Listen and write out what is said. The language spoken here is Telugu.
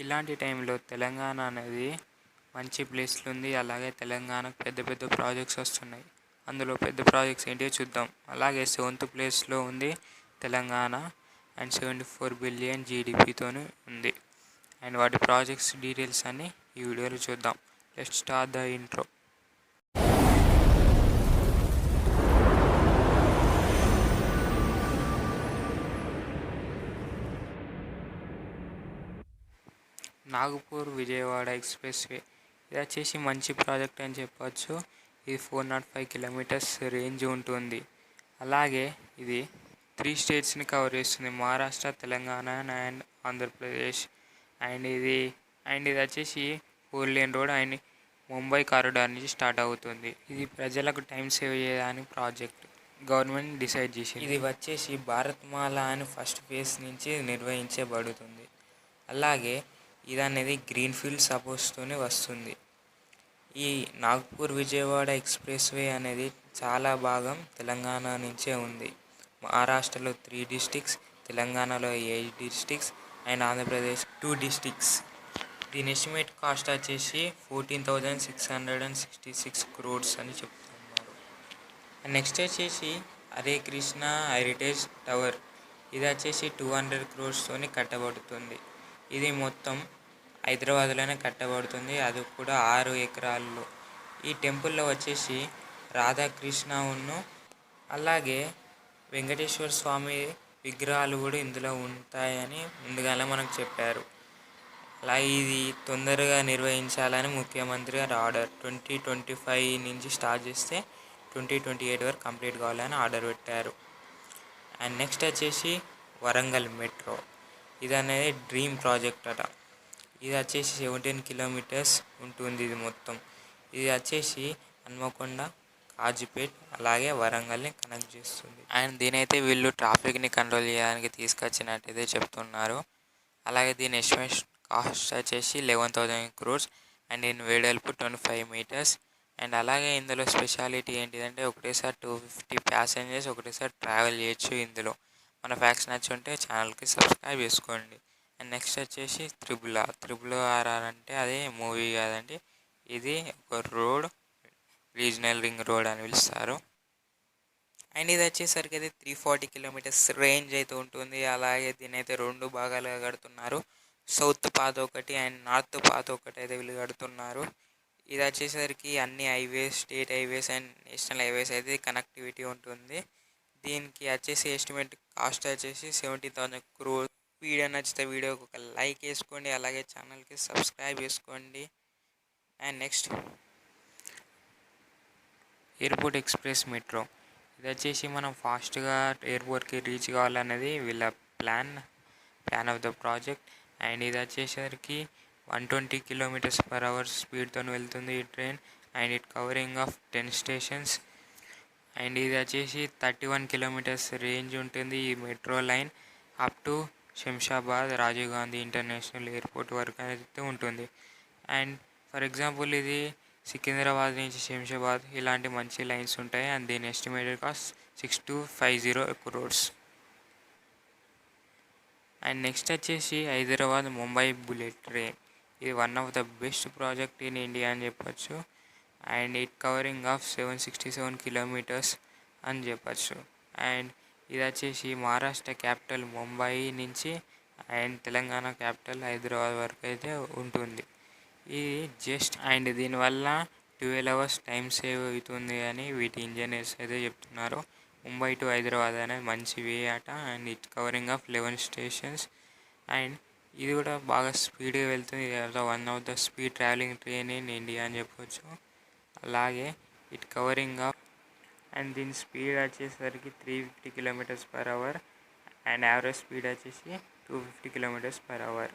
ఇలాంటి టైంలో తెలంగాణ అనేది మంచి ప్లేస్లో ఉంది. అలాగే తెలంగాణకు పెద్ద పెద్ద ప్రాజెక్ట్స్ వస్తున్నాయి. అందులో పెద్ద ప్రాజెక్ట్స్ ఏంటివో చూద్దాం. అలాగే 7th ప్లేస్లో ఉంది తెలంగాణ అండ్ 74 బిలియన్ జీడిపితోని ఉంది. అండ్ వాటి ప్రాజెక్ట్స్ డీటెయిల్స్ అన్ని ఈ వీడియోలో చూద్దాం. Let's start the intro. Nagpur Vijayawada express way ఇది వచ్చేసి మంచి ప్రాజెక్ట్ అని చెప్పొచ్చు. ఇది 405 కిలోమీటర్స్ రేంజ్ ఉంటుంది. అలాగే ఇది 3 స్టేట్స్ని కవర్ చేస్తుంది: మహారాష్ట్ర, తెలంగాణ అండ్ ఆంధ్రప్రదేశ్. అండ్ ఇది వచ్చేసి 4 lane road and Mumbai corridor నుంచి స్టార్ట్ అవుతుంది. ఇది ప్రజలకు టైం సేవ్ చేయడానికి ప్రాజెక్ట్ గవర్నమెంట్ డిసైడ్ చేసింది. ఇది వచ్చేసి భారత్మాల అని ఫస్ట్ ఫేజ్ నుంచి నిర్వహించబడుతుంది. అలాగే ఇది అనేది గ్రీన్ ఫీల్డ్ సపోర్ట్స్తోనే వస్తుంది. ఈ నాగ్పూర్ విజయవాడ ఎక్స్ప్రెస్ వే అనేది చాలా భాగం తెలంగాణ నుంచే ఉంది. మహారాష్ట్రలో 3 డిస్ట్రిక్ట్స్, తెలంగాణలో 8 డిస్ట్రిక్ట్స్ అండ్ ఆంధ్రప్రదేశ్ 2 డిస్ట్రిక్ట్స్. దీని ఎస్టిమేట్ కాస్ట్ వచ్చేసి 14,666 crores అని చెప్తున్నారు. నెక్స్ట్ వచ్చేసి హరే కృష్ణ హెరిటేజ్ టవర్. ఇది వచ్చేసి 200 crores కట్టబడుతుంది. ఇది మొత్తం హైదరాబాద్లోనే కట్టబడుతుంది. అది కూడా 6 ఎకరాల్లో. ఈ టెంపుల్లో వచ్చేసి రాధాకృష్ణ అలాగే వెంకటేశ్వర స్వామి విగ్రహాలు కూడా ఇందులో ఉంటాయని ముందుగానే మనకు చెప్పారు. అలాగే ఇది తొందరగా నిర్వహించాలని ముఖ్యమంత్రి గారు ఆర్డర్ 2025 నుంచి స్టార్ట్ చేస్తే 2028 వరకు కంప్లీట్ కావాలని ఆర్డర్ పెట్టారు. అండ్ నెక్స్ట్ వచ్చేసి వరంగల్ మెట్రో. ఇది అనేది డ్రీమ్ ప్రాజెక్ట్ అట. ఇది వచ్చేసి 17 కిలోమీటర్స్ ఉంటుంది. ఇది మొత్తం ఇది వచ్చేసి హన్మకొండ, కాజీపేట్ అలాగే వరంగల్ని కనెక్ట్ చేస్తుంది. అండ్ దీనైతే వీళ్ళు ట్రాఫిక్ని కంట్రోల్ చేయడానికి తీసుకొచ్చినట్టయితే చెప్తున్నారు. అలాగే దీని ఎస్టిమేషన్ కాస్ట్ వచ్చేసి 11,000 crores అండ్ దీని వెడల్పు 25 meters. అండ్ అలాగే ఇందులో స్పెషాలిటీ ఏంటిదంటే ఒకటేసారి 250 passengers ఒకటేసారి ట్రావెల్ చేయొచ్చు ఇందులో. మన ఫ్యాక్ట్స్ నచ్చుంటే ఛానల్కి సబ్స్క్రైబ్ చేసుకోండి. అండ్ నెక్స్ట్ వచ్చేసి త్రిబుల్ ఆర్ అంటే అదే మూవీ కాదండి, ఇది ఒక రోడ్, రీజనల్ రింగ్ రోడ్ అని పిలుస్తారు. అండ్ ఇది వచ్చేసరికి అయితే 340 kilometers రేంజ్ అయితే ఉంటుంది. అలాగే దీని అయితే 2 భాగాలుగా కడుతున్నారు. సౌత్ పాత్ ఒకటి అండ్ నార్త్ పాత్ ఒకటి అయితే వీళ్ళు కడుతున్నారు. ఇది వచ్చేసరికి అన్ని highways, state highways and national highways అయితే కనెక్టివిటీ ఉంటుంది. దీనికి వచ్చేసి ఎస్టిమేట్ కాస్ట్ వచ్చేసి 70,000 crores. వీడియో నచ్చితే వీడియోకి ఒక లైక్ వేసుకోండి, అలాగే ఛానల్కి సబ్స్క్రైబ్ చేసుకోండి. And next airport express metro. ఇది వచ్చేసి మనం ఫాస్ట్గా ఎయిర్పోర్ట్కి రీచ్ కావాలనేది వీళ్ళ plan of the project. And ఇది వచ్చేసరికి 120 km/h స్పీడ్తో వెళ్తుంది ఈ train. And it covering of 10 stations. And ఇది వచ్చేసి 31 kilometers రేంజ్ ఉంటుంది ఈ metro line. Up to Shamshabad Rajiv Gandhi international airport వరకు అయితే ఉంటుంది. అండ్ ఫర్ ఎగ్జాంపుల్ ఇది సికింద్రాబాద్ నుంచి శంషాబాద్ ఇలాంటి మంచి లైన్స్ ఉంటాయి. అండ్ దీని estimated cost 6250 crores. And next వచ్చేసి హైదరాబాద్ ముంబై బుల్లెట్ ట్రైన్. ఇది one of the best project in India అని చెప్పచ్చు. And it covering of 767 kilometers అని చెప్పచ్చు. అండ్ ఇది వచ్చేసి మహారాష్ట్ర క్యాపిటల్ ముంబై నుంచి అండ్ తెలంగాణ క్యాపిటల్ హైదరాబాద్ వరకు అయితే ఉంటుంది. ఇది అండ్ దీనివల్ల 12 hours టైం సేవ్ అవుతుంది అని వీటి ఇంజనీర్స్ అయితే చెప్తున్నారు. ముంబై టు హైదరాబాద్ అనేది మంచి వే అట. And it covering of 11 stations. And ఇది కూడా బాగా స్పీడ్గా వెళ్తుంది. ఇది one of the speed travelling train in India అని చెప్పవచ్చు. అలాగే ఇట్ కవరింగ్ ఆఫ్ అండ్ దీని స్పీడ్ వచ్చేసరికి 350 km/h అండ్ యావరేజ్ స్పీడ్ వచ్చేసి 250 km/h.